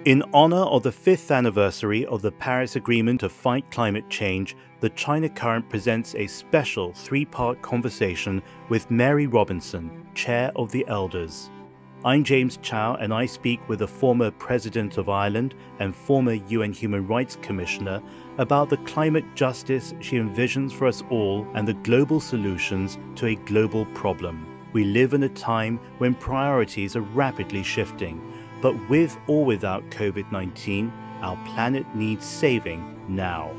In honor of the 5th anniversary of the Paris Agreement to fight climate change, the China Current presents a special 3-part conversation with Mary Robinson, Chair of the Elders. I'm James Chow, and I speak with the former President of Ireland and former UN Human Rights Commissioner about the climate justice she envisions for us all and the global solutions to a global problem. We live in a time when priorities are rapidly shifting, but with or without COVID-19, our planet needs saving now.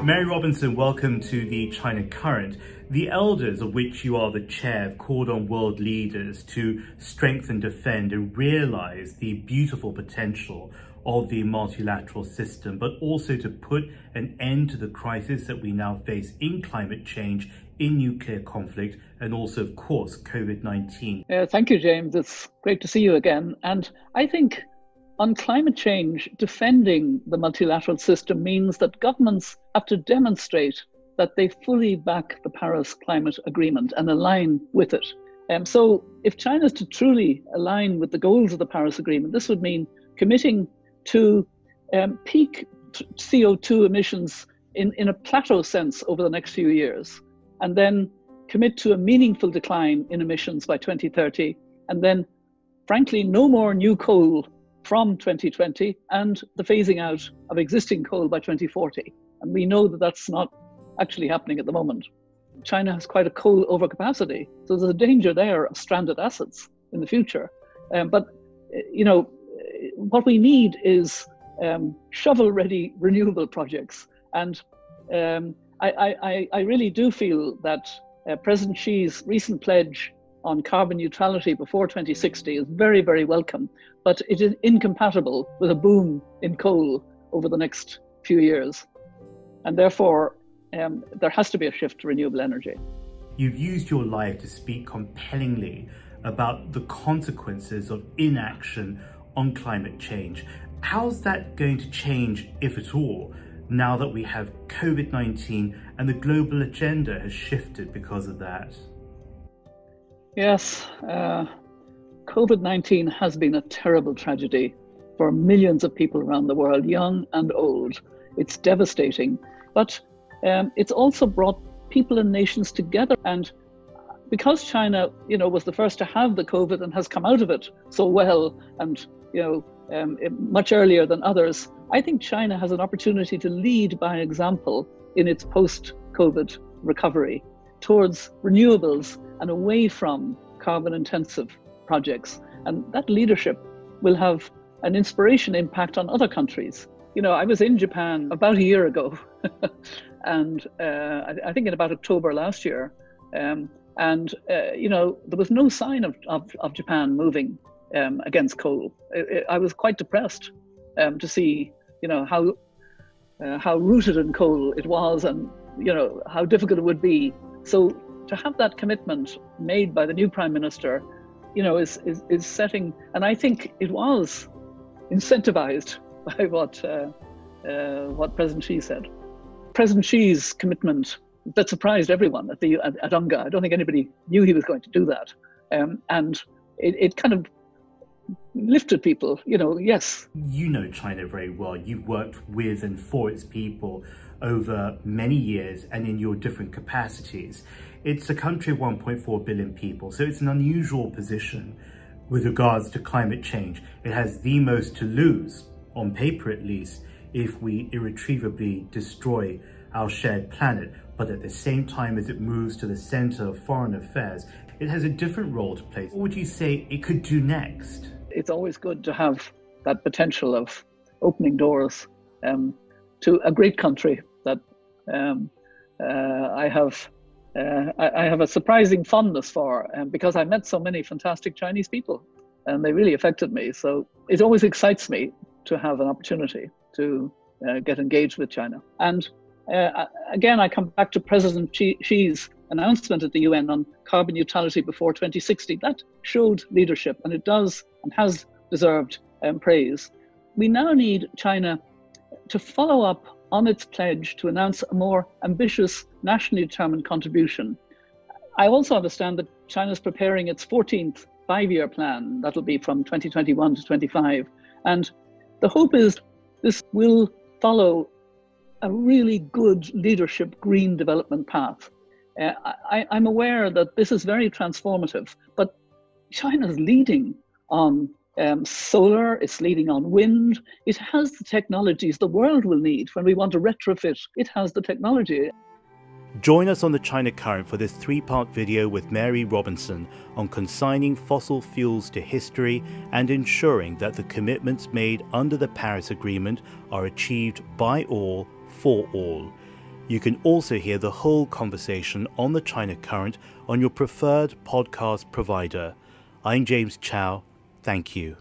Mary Robinson, welcome to the China Current. The Elders, of which you are the chair, have called on world leaders to strengthen, defend and realize the beautiful potential of the multilateral system, but also to put an end to the crisis that we now face in climate change, in nuclear conflict, and also, of course, COVID-19. Thank you, James. It's great to see you again. And I think on climate change, defending the multilateral system means that governments have to demonstrate that they fully back the Paris Climate Agreement and align with it. So if China is to truly align with the goals of the Paris Agreement, this would mean committing to peak CO2 emissions in a plateau sense over the next few years, and then commit to a meaningful decline in emissions by 2030, and then, frankly, no more new coal from 2020, and the phasing out of existing coal by 2040. And we know that that's not actually happening at the moment. China has quite a coal overcapacity, so there's a danger there of stranded assets in the future. But what we need is shovel-ready renewable projects. And I really do feel that President Xi's recent pledge on carbon neutrality before 2060 is very, very welcome, but it is incompatible with a boom in coal over the next few years. And therefore, there has to be a shift to renewable energy. You've used your life to speak compellingly about the consequences of inaction on climate change. How's that going to change, if at all, now that we have COVID-19 and the global agenda has shifted because of that? Yes, COVID-19 has been a terrible tragedy for millions of people around the world, young and old. It's devastating, but it's also brought people and nations together. And because China, was the first to have the COVID and has come out of it so well, and much earlier than others, I think China has an opportunity to lead by example in its post-COVID recovery towards renewables and away from carbon-intensive projects. And that leadership will have an inspiration impact on other countries. I was in Japan about a year ago, and I think in about October last year, there was no sign of Japan moving against coal. I was quite depressed to see, how rooted in coal it was, and how difficult it would be. So to have that commitment made by the new Prime Minister, is setting, and I think it was incentivized by what President Xi said. President Xi's commitment that surprised everyone at UNGA. I don't think anybody knew he was going to do that, and it kind of lifted people. Yes. You know China very well. You've worked with and for its people over many years and in your different capacities. It's a country of 1.4 billion people, so it's an unusual position with regards to climate change. It has the most to lose, on paper at least, if we irretrievably destroy our shared planet. But at the same time as it moves to the center of foreign affairs, it has a different role to play. What would you say it could do next? It's always good to have that potential of opening doors to a great country that I have a surprising fondness for, because I met so many fantastic Chinese people and they really affected me. So it always excites me to have an opportunity to get engaged with China. And again, I come back to President Xi's announcement at the UN on carbon neutrality before 2060. That showed leadership, and it does and has deserved praise. We now need China to follow up on its pledge to announce a more ambitious nationally determined contribution I also understand that China is preparing its 14th five-year plan. That'll be from 2021 to 25. And the hope is this will follow a really good leadership green development path. I'm aware that this is very transformative, but China's leading on solar, it's leading on wind. It has the technologies the world will need when we want to retrofit. It has the technology. Join us on the China Current for this three-part video with Mary Robinson on consigning fossil fuels to history and ensuring that the commitments made under the Paris Agreement are achieved by all, for all. You can also hear the whole conversation on the China Current on your preferred podcast provider. I'm James Chow. Thank you.